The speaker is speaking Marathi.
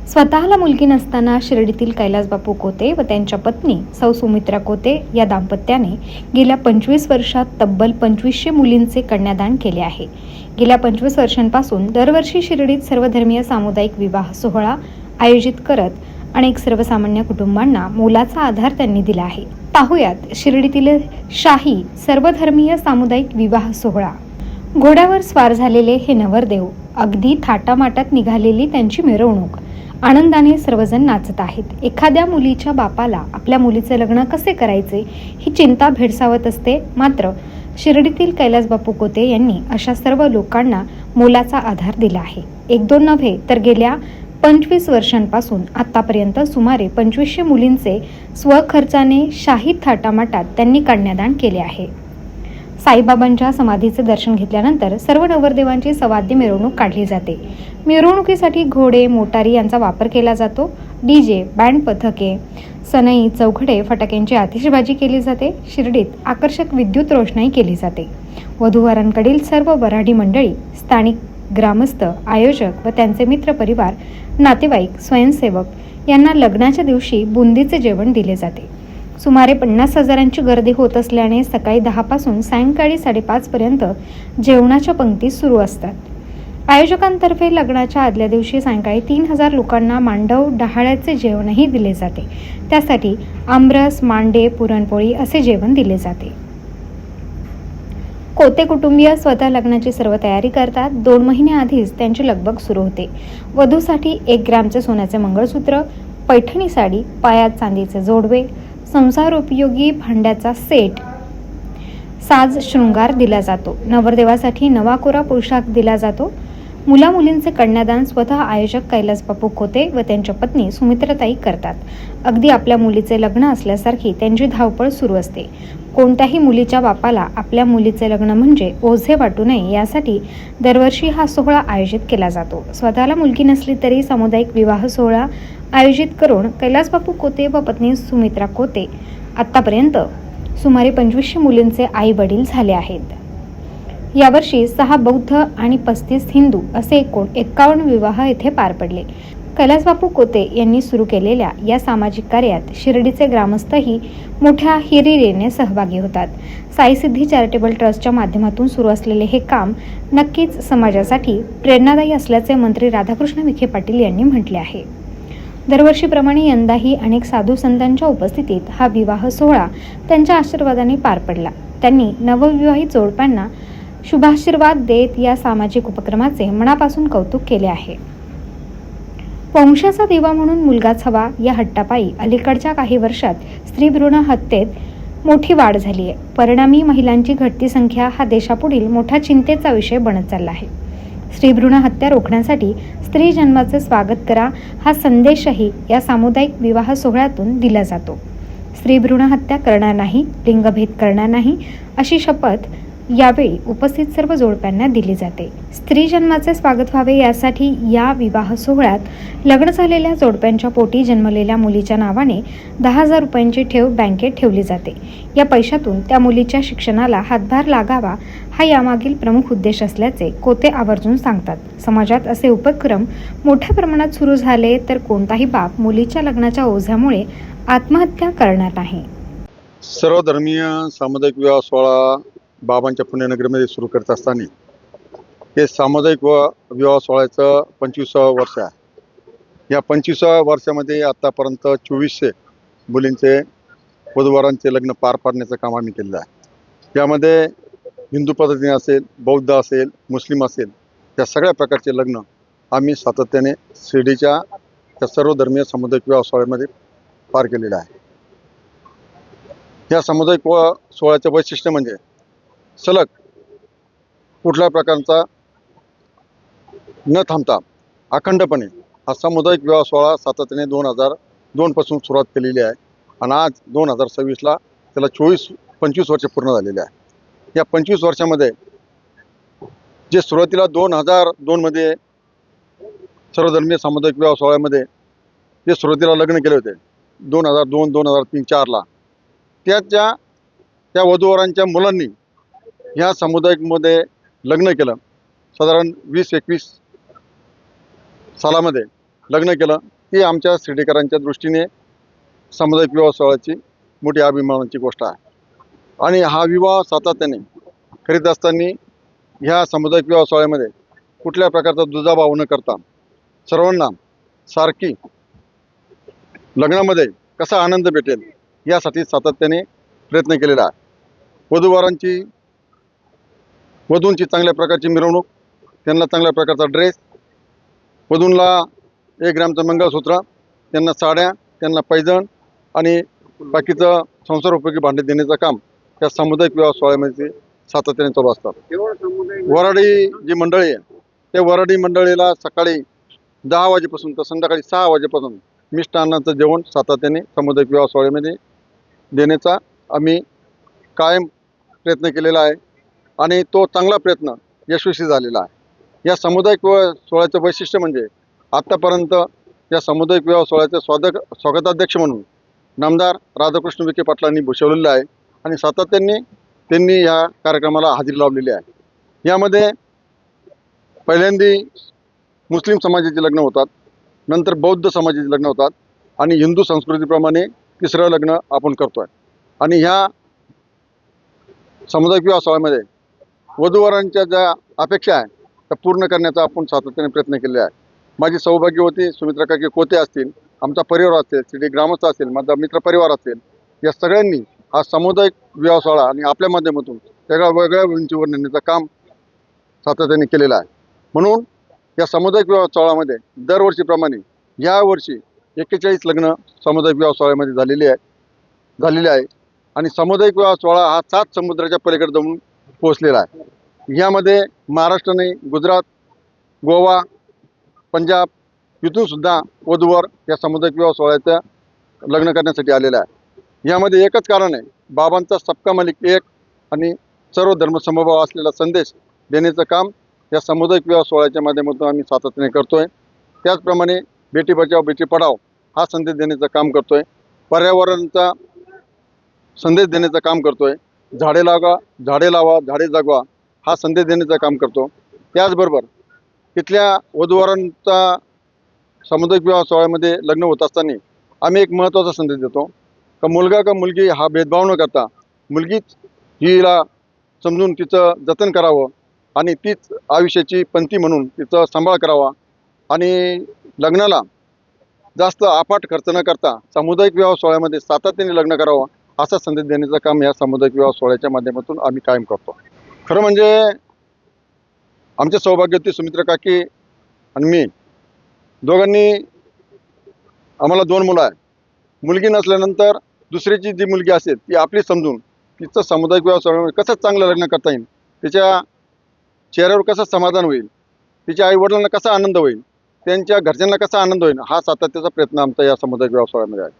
स्वतःला मुलगी नसताना शिर्डीतील कैलासबापू कोते व त्यांच्या पत्नी सौ सुमित्रा कोते या दाम्पत्याने गेल्या 25 वर्षात तब्बल 2500 मुलींचे कन्यादान केले आहे। गेल्या 25 वर्षांपासून दरवर्षी शिर्डीत सर्वधर्मीय सामुदायिक विवाह सोहळा आयोजित करत अनेक सर्वसामान्य कुटुंबांना मोलाचा आधार त्यांनी दिला आहे। पाहुयात शिर्डीतील शाही सर्वधर्मीय सामुदायिक विवाह सोहळा। घोड्यावर स्वार झालेले हे नवरदेव, अगदी थाटामाटात निघालेली त्यांची मिरवणूक, आनंदाने सर्वजण नाचत आहेत। एखाद्या मुलीच्या बापाला आपल्या मुलीचे लग्न कसे करायचे ही चिंता भेडसावत असते, मात्र शिर्डीतील कैलासबापू कोते यांनी अशा सर्व लोकांना मोलाचा आधार दिला आहे। एक दोन नव्हे तर गेल्या 25 वर्षांपासून आतापर्यंत सुमारे 2500 मुलींचे स्वखर्चाने शाही थाटामाटात त्यांनी कन्यादान केले आहे। साईबाबांच्या समाधीचे दर्शन घेतल्यानंतर सर्व नवरदेवांची सवाद्य मिरवणूक काढली जाते। मिरवणुकीसाठी घोडे, मोटारी यांचा वापर केला जातो। डीजे, बँड पथके, सनई, चौघडे, फटाक्यांची आतिषबाजी केली जाते। शिर्डीत आकर्षक विद्युत रोषणाई केली जाते। वधूवरांकडील सर्व वऱ्हाडी मंडळी, स्थानिक ग्रामस्थ, आयोजक व त्यांचे मित्र परिवार, नातेवाईक, स्वयंसेवक यांना लग्नाच्या दिवशी बुंदीचे जेवण दिले जाते। सुमारे 50,000ची गर्दी होत असल्याने सकाळी 10 पासून सायंकाळी 5:30 पर्यंत जेवणाच्या पंक्ती सुरू असतात। आयोजकांतर्फे लग्नाच्या आदल्या दिवशी सायंकाळी 3000 लोकांना मांडव डहाळ्याचे जेवणही दिले जाते। त्यासाठी आमरस, मांडे, पुरणपोळी असे जेवण दिले जाते। कोते कुटुंबीय स्वतः लग्नाची सर्व तयारी करतात। 2 महिने आधीच त्यांची लगबग सुरू होते। वधूसाठी 1 ग्रॅमचे सोन्याचे मंगळसूत्र, पैठणी साडी, पायात चांदीचे जोडवे, संसारोपयोगी भांड्याचा सेट, साज शृंगार दिला जातो। नवरदेवासाठी नवा कोरा पोशाख दिला जातो। मुला मुलींचे कन्यादान स्वतः आयोजक कैलासबापू कोते व त्यांच्या पत्नी सुमित्राताई करतात। अगदी आपल्या मुलीचे लग्न असल्यासारखी त्यांची धावपळ सुरू असते। कोणत्याही मुलीच्या बापाला आपल्या मुलीचे लग्न म्हणजे ओझे वाटू नये यासाठी दरवर्षी हा सोहळा आयोजित केला जातो। स्वतःला मुलगी नसली तरी सामुदायिक विवाह सोहळा आयोजित करून कैलासबापू कोते व पत्नी सुमित्रा कोते आतापर्यंत सुमारे 2500 मुलींचे आई वडील झाले आहेत। यावर्षी 6 बौद्ध आणि 35 हिंदू असे एकूण 51 विवाह येथे पार पडले। कैलासबापू कोते यांनी सुरू केलेल्या या सामाजिक कार्यात शिर्डीचे ग्रामस्थही मोठ्या हिरिरीने सहभागी होतात। साई सिद्धी चॅरिटेबल ट्रस्टच्या माध्यमातून सुरू असलेले हे काम नक्कीच समाजासाठी प्रेरणादायी असल्याचे मंत्री राधाकृष्ण विखे पाटील यांनी म्हटले आहे। दरवर्षीप्रमाणे यंदाही अनेक साधू संतांच्या उपस्थितीत हा विवाह सोहळा त्यांच्या आशीर्वादाने पार पडला। त्यांनी नवविवाहित जोडप्यांना शुभाशीर्वाद देत या सामाजिक उपक्रमाचे मनापासून कौतुक केले आहे। वंशाचा दिवा म्हणून मुलगाच हवा या हट्टापायी अलीकडच्या काही वर्षात स्त्री भ्रूण हत्येत मोठी वाढ झाली आहे। परिणामी महिलांची घटती संख्या हा देशापुढील मोठा चिंतेचा विषय बनत चालला आहे। स्त्री भ्रूण हत्या रोखण्यासाठी स्त्री जन्माचे स्वागत करा हा संदेशही या सामुदायिक विवाह सोहळ्यातून दिला जातो। स्त्री भ्रूण हत्या करणार नाही, लिंगभेद करणार नाही अशी शपथ यावेळी उपस्थित सर्व जोडप्यांना दिली जाते। स्त्री जन्माचे स्वागत व्हावे यासाठी या विवाह सोहळ्यात लग्न झालेल्या जोडप्यांच्या पोटी जन्मलेल्या मुलीच्या नावाने 10,000 रुपयांची ठेव बँकेत ठेवली जाते। या पैशातून त्या मुलीच्या शिक्षणाला हातभार लागावा हा यामागील प्रमुख उद्देश असल्याचे कोते आवर्जून सांगतात। समाजात असे उपक्रम मोठ्या प्रमाणात सुरू झाले तर कोणताही बाप मुलीच्या लग्नाच्या ओझ्यामुळे आत्महत्या करणार नाही। सर्वधर्मीय सामुदायिक विवाह सोहळा बाबांच्या पुण्यनगरीमध्ये सुरू करत असताना हे सामुदायिक विवाह सोहळ्याचं 25वे वर्ष आहे। या 25व्या वर्षामध्ये आतापर्यंत 2400 मुलींचे वधूवरांचे लग्न पार पाडण्याचं काम आम्ही केलेलं आहे। यामध्ये हिंदू पद्धतीने असेल, बौद्ध असेल, मुस्लिम असेल, या सगळ्या प्रकारचे लग्न आम्ही सातत्याने शिर्डीच्या त्या सर्वधर्मीय सामुदायिक विवाह सोहळ्यामध्ये पार केलेलं आहे। या सामुदायिक सोहळ्याचे वैशिष्ट्य म्हणजे सलग कुठल्या प्रकारचा न थांबता अखंडपणे हा सामुदायिक विवाह सोहळा सातत्याने 2002 पासून सुरुवात केलेली आहे आणि आज 2026ला त्याला 25 वर्ष पूर्ण झालेले आहे। या 25 वर्षामध्ये जे सुरुवातीला 2002 मध्ये सर्वधर्मीय सामुदायिक विवाह सोहळ्यामध्ये जे सुरुवातीला लग्न केले होते 2002, 2003, 2004ला त्या वधूवरांच्या मुलांनी ह्या सामुदायिकमध्ये लग्न केलं। साधारण 20-21 सालामध्ये लग्न केलं ही आमच्या शिर्डीकरांच्या दृष्टीने सामुदायिक विवाह सोहळ्याची मोठी अभिमानाची गोष्ट आहे. आणि हा विवाह सातत्याने करीत असताना ह्या सामुदायिक विवाह सोहळ्यामध्ये कुठल्या प्रकारचा दुजाभाव न करता सर्वांना सारखी लग्नामध्ये कसा आनंद भेटेल यासाठी सातत्याने प्रयत्न केलेला आहे. वधूंची चांगल्या प्रकारची मिरवणूक, त्यांना चांगल्या प्रकारचा ड्रेस, वधूंला 1 ग्रॅमचं मंगळसूत्र, त्यांना साड्या, त्यांना पैजण आणि बाकीचं संसारोपयोगी भांडे देण्याचं काम या सामुदायिक विवाह सोहळ्यामध्ये सातत्याने चालू असतात. वराडी जी मंडळी आहे त्या वराडी मंडळीला सकाळी 10 वाजेपासून तर संध्याकाळी 6 वाजेपासून मिष्टान्नाचं जेवण सातत्याने सामुदायिक विवाह सोहळ्यामध्ये देण्याचा आम्ही कायम प्रयत्न केलेला आहे आणि तो चांगला प्रयत्न यशस्वी झालेला आहे. या सामुदायिक विवाह सोहळ्याचं वैशिष्ट्य म्हणजे आत्तापर्यंत या सामुदायिक विवाह सोहळ्याचे स्वागताध्यक्ष म्हणून नामदार राधाकृष्ण विखे पाटलांनी भूषवलेलं आहे आणि सातत्याने त्यांनी या कार्यक्रमाला हजेरी लावलेली आहे. यामध्ये पहिल्यांदी मुस्लिम समाजाचे लग्न होतात, नंतर बौद्ध समाजाचे लग्न होतात आणि हिंदू संस्कृतीप्रमाणे तिसरं लग्न आपण करतोय. आणि ह्या सामुदायिक विवाह सोहळ्यामध्ये वधूवरांच्या ज्या अपेक्षा आहे त्या पूर्ण करण्याचा आपण सातत्याने प्रयत्न केले आहे. माझी सौभाग्यवती सुमित्रा काकी कोते असतील, आमचा परिवार असेल, शिर्डी ग्रामस्थ असेल, माझा मित्र परिवार असेल, या सगळ्यांनी हा सामुदायिक विवाह सोहळा आणि आपल्या माध्यमातून वेगळ्या उंचीवर नेण्याचं काम सातत्याने केलेलं आहे. म्हणून या सामुदायिक विवाह सोहळ्यामध्ये दरवर्षीप्रमाणे यावर्षी 41 लग्न सामुदायिक विवाह सोहळ्यामध्ये झालेले आहे आणि सामुदायिक विवाह सोहळा हा 7 समुद्राच्या पलीकडे जाऊन पोहोचलेला आहे. यामध्ये महाराष्ट्राने गुजरात, गोवा, पंजाब इथून सुद्धा वधूवर या सामुदायिक विवाह सोहळ्याचं लग्न करण्यासाठी आलेला आहे. यामध्ये एकच कारण आहे, बाबांचा सबका मालिक एक आणि सर्व धर्मसमभाव असलेला संदेश देण्याचं काम या सामुदायिक विवाह सोहळ्याच्या माध्यमातून आम्ही सातत्याने करतोय. त्याचप्रमाणे बेटी बचाव बेटी पढाव हा संदेश देण्याचं काम करतोय. पर्यावरणाचा संदेश देण्याचं काम करतोय. झाडे लावा झाडे जगवा हा संदेश देण्याचं काम करतो. त्याचबरोबर तिथल्या वधूवरांचा सामुदायिक विवाह सोहळ्यामध्ये लग्न होत असताना आम्ही एक महत्त्वाचा संदेश देतो का मुलगा का मुलगी हा भेदभाव न करता मुलगीच हिला समजून तिचं जतन करावं आणि तीच आयुष्याची पंथी म्हणून तिचा सांभाळ करावा आणि लग्नाला जास्त अफाट खर्च न करता सामुदायिक विवाह सोहळ्यामध्ये सातत्याने लग्न करावं असा संदेश देण्याचं काम या सामुदायिक विवाह सोहळ्याच्या माध्यमातून आम्ही कायम करतो. खरं म्हणजे आमच्या सौभाग्यवती सुमित्रा काकी आणि मी दोघांनी आम्हाला 2 मुलं आहेत. मुलगी नसल्यानंतर दुसरीची जी मुलगी असेल ती आपली समजून तिचं सामुदायिक विवाह सोहळ्यामध्ये कसं चांगलं लग्न करता येईल, तिच्या चेहऱ्यावर कसं समाधान होईल, तिच्या आईवडिलांना कसा आनंद होईल, त्यांच्या घरच्यांना कसा आनंद होईल हा सातत्याचा प्रयत्न आमचा या सामुदायिक विवाह सोहळ्यामध्ये आहे.